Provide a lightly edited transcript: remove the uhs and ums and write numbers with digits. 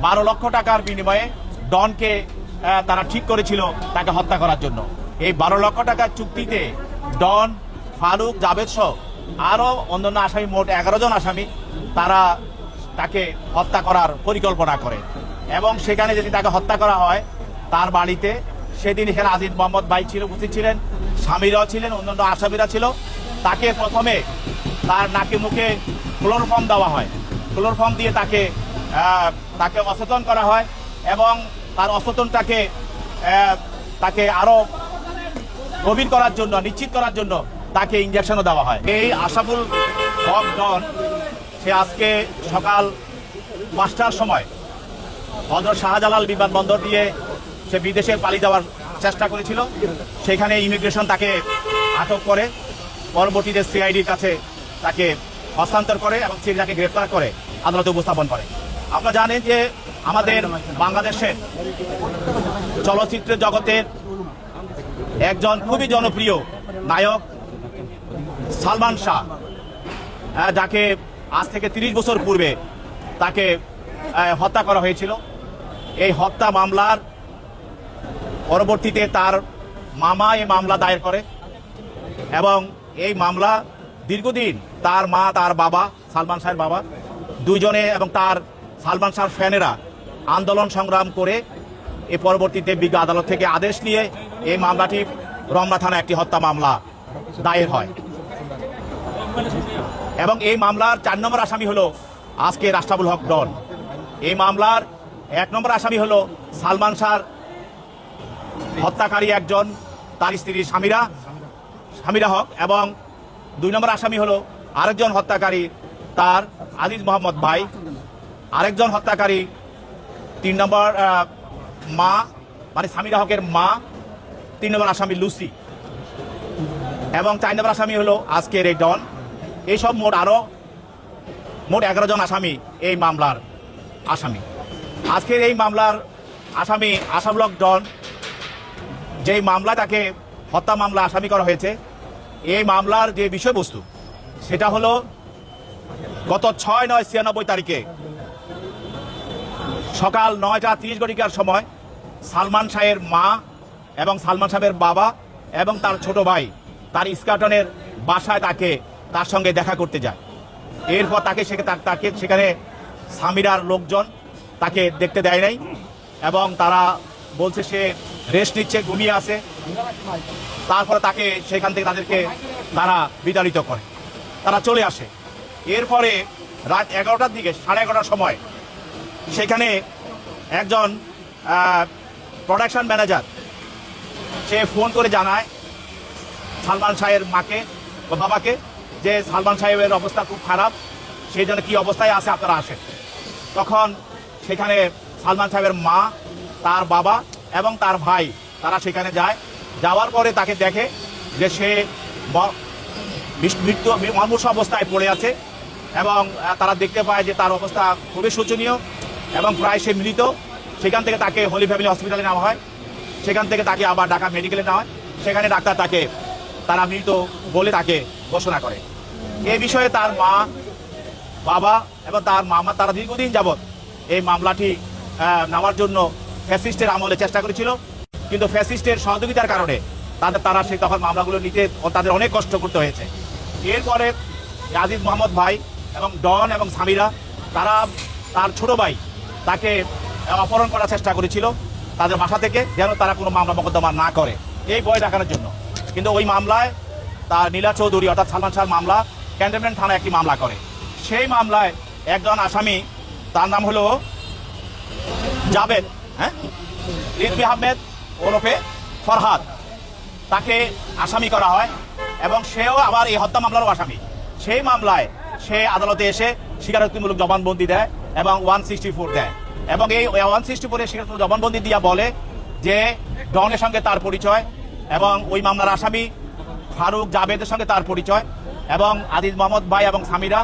12 লক্ষ টাকার বিনিময়ে ডনকে তারা ঠিক করেছিল তাকে হত্যা করার জন্য। এই 12 লক্ষ টাকার চুক্তিতে ডন, ফারুক, জাবেদ সহ আরও অন্যান্য আসামি, মোট 11 জন আসামি, তারা তাকে হত্যা করার পরিকল্পনা করে। এবং সেখানে যদি তাকে হত্যা করা হয়, তার বাড়িতে সেদিন এখানে আজিজ মোহাম্মদ ভাই ছিল, উপস্থিত ছিলেন, স্বামীরাও ছিলেন, অন্যান্য আসামিরা ছিল। তাকে প্রথমে তার নাকে মুখে ক্লোরোফর্ম দেওয়া হয়। ক্লোরোফর্ম দিয়ে তাকে অচেতন করা হয় এবং তার অচেতনটাকে তাকে আরো গভীর করার জন্য, নিশ্চিত করার জন্য তাকে ইঞ্জেকশনও দেওয়া হয়। এই আশরাফুল হক ডন সে আজকে সকাল 5টার সময় হযরত শাহজালাল বিমানবন্দর দিয়ে সে বিদেশে পালিয়ে যাওয়ার চেষ্টা করেছিল। সেখানে ইমিগ্রেশন তাকে আটক করে, পরবর্তীতে সিআইডির কাছে তাকে হস্তান্তর করে এবং সে তাকে গ্রেফতার করে আদালতে উপস্থাপন করে। আপনারা জানেন যে আমাদের বাংলাদেশের চলচ্চিত্রের জগতের একজন খুবই জনপ্রিয় নায়ক সালমান শাহ, যাকে আজ থেকে 30 বছর পূর্বে তাকে হত্যা করা হয়েছিল। এই হত্যা মামলার পরবর্তীতে তার মামা এই মামলা দায়ের করে এবং এই মামলা দীর্ঘদিন তার মা, তার বাবা, সালমান শাহের বাবা দুইজনে এবং তার সালমান শাহর ফ্যানেরা আন্দোলন সংগ্রাম করে এই পরবর্তীতে বিজ্ঞ আদালত থেকে আদেশ নিয়ে এই মামলাটি রমনা থানায় একটি হত্যা মামলা দায়ের হয় এবং এই মামলার 4 নম্বর আসামি হলো আজকে আশরাফুল হক ডন। এই মামলার 1 নম্বর আসামি হলো সালমান শাহর হত্যাকারী একজন, তার স্ত্রী সামিরা হক, এবং 2 নম্বর আসামি হলো আরেকজন হত্যাকারী তার আজিজ মোহাম্মদ ভাই, আরেকজন হত্যাকারী 3 নম্বর মা, মানে সামিরা হকের মা, 3 নম্বর আসামি লুসি, এবং 4 নম্বর আসামি হলো আজকের এই ডন। এইসব মোট 11 জন আসামি এই মামলার আসামি। আজকের এই মামলার আসামি আশরাফুল হক ডন, যেই মামলা তাকে হত্যা মামলা আসামি করা হয়েছে, এই মামলার যে বিষয়বস্তু সেটা হলো গত 6/9/96 তারিখে সকাল 9টা 30 ঘটিকার সময় সালমান শাহের মা এবং সালমান শাহের বাবা এবং তার ছোট ভাই তার ইস্কাটনের বাসায় তার সঙ্গে দেখা করতে যায়। এরপর তাকে সেখানে সামিরার লোকজন তাকে দেখতে দেয় নাই এবং তারা বলছে সে রেস্ট নিচ্ছে, ঘুমিয়ে আছে। তারপরে তাকে সেখান থেকে তারা বিতাড়িত করে, তারা চলে আসে। এরপরে রাত 11টার দিকে, 11:30টার সময় সেখানে একজন প্রোডাকশন ম্যানেজার সে ফোন করে জানায় সালমান শাহের মাকে বা বাবাকে যে সালমান সাহেবের অবস্থা খুব খারাপ, সেই জন্য কী অবস্থায় আছে আপনারা আসেন। তখন সেখানে সালমান সাহেবের মা, তার বাবা এবং তার ভাই তারা সেখানে যায়। যাওয়ার পরে তাকে দেখে যে সে মুমূর্ষু অবস্থায় পড়ে আছে এবং তারা দেখতে পায় যে তার অবস্থা খুবই শোচনীয় এবং প্রায় সে মৃত। সেখান থেকে তাকে হলি ফ্যামিলি হসপিটালে নেওয়া হয়, সেখান থেকে তাকে আবার ঢাকা মেডিকেলে নেওয়া হয়। সেখানে ডাক্তার তারা মৃত বলে তাকে ঘোষণা করে। এই বিষয়ে তার মা, বাবা এবং তার মামা তারা দীর্ঘদিন যাবৎ এই মামলাটি নেওয়ার জন্য ফ্যাসিস্টের আমলে চেষ্টা করেছিল, কিন্তু ফ্যাসিস্টের সহযোগিতার কারণে তারা সেই তখন মামলাগুলো নিতে তাদের অনেক কষ্ট করতে হয়েছে। এরপরে আজিজ মোহাম্মদ ভাই এবং ডন এবং সামিরা তারা তার ছোট ভাই তাকে অপহরণ করার চেষ্টা করেছিল তাদের বাসা থেকে, যেন তারা কোনো মামলা মোকদ্দমা না করে, এই ভয় দেখানোর জন্য। কিন্তু ওই মামলায় তার নীলা চৌধুরী অর্থাৎ সালমান শাহ মামলা ক্যান্টনমেন্ট থানায় একটি মামলা করে। সেই মামলায় একজন আসামি, তার নাম হলো জাবেদ রিজভী আহমেদ ওরফে ফরহাদ, তাকে আসামি করা হয় এবং সেও আবার এই হত্যা মামলারও আসামি। সেই মামলায় সে আদালতে এসে স্বীকারোক্তিমূলক জবানবন্দি দেয় এবং 164 দেয় এবং এই 164 স্বীকারোক্তিমূলক জবানবন্দি দিয়া বলে যে ডনের সঙ্গে তার পরিচয় এবং ওই মামলার আসামি ফারুক, জাবেদের সঙ্গে তার পরিচয় এবং আজিজ মোহাম্মদ ভাই এবং সামিরা